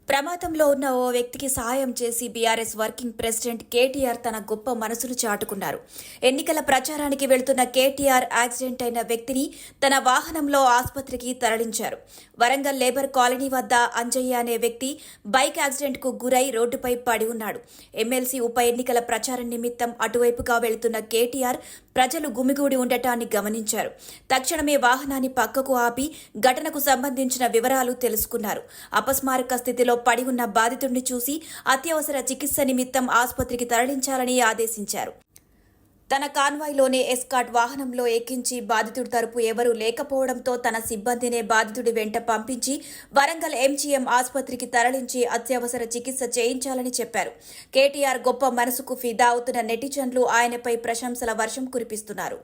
ప్రమాదంలో ఉన్న ఓ వ్యక్తికి సహాయం చేసి బీఆర్ఎస్ వర్కింగ్ ప్రెసిడెంట్ కేటీఆర్ తన గొప్ప మనసును చాటుకున్నారు. ఎన్నికల ప్రచారానికి వెళ్తున్న కేటీఆర్ యాక్సిడెంట్ అయిన వ్యక్తిని తన వాహనంలో ఆసుపత్రికి తరలించారు. వరంగల్ లేబర్ కాలనీ వద్ద అంజయ్య అనే వ్యక్తి బైక్ యాక్సిడెంట్కు గురై రోడ్డుపై పడి ఉన్నాడు. ఎమ్మెల్సీ ఉప ఎన్నికల ప్రచారం నిమిత్తం అటువైపుగా వెళుతున్న కేటీఆర్ ప్రజలు గుమిగూడి ఉండటాన్ని గమనించారు. తక్షణమే వాహనాన్ని పక్కకు ఆపి ఘటనకు సంబంధించిన వివరాలు తెలుసుకున్నారు. అపస్మారక స్థితిలో పడి ఉన్న బాధితుడిని చూసి అత్యవసర చికిత్స నిమిత్తం ఆసుపత్రికి తరలించాలని ఆదేశించారు. తన కాన్వాయ్లోనే ఎస్కాట్ వాహనంలో ఎక్కించి బాధితుడి తరపు ఎవరూ లేకపోవడంతో తన సిబ్బందినే బాధితుడి వెంట పంపించి వరంగల్ ఎంజీఎం ఆసుపత్రికి తరలించి అత్యవసర చికిత్స చేయించాలని చెప్పారు. కేటీఆర్ గొప్ప మనసుకు ఫిదా అవుతున్న నెటిజన్లు ఆయనపై ప్రశంసల వర్షం కురిపిస్తున్నారు.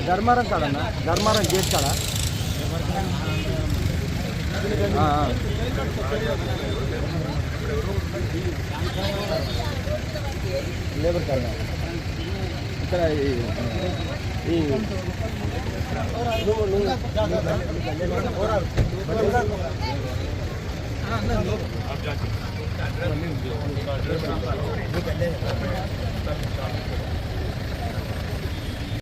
ధర్మారం కాడన్నా, ధర్మారం గేట్ కాడ లేబర్ కాడ ఇక్కడ ఈ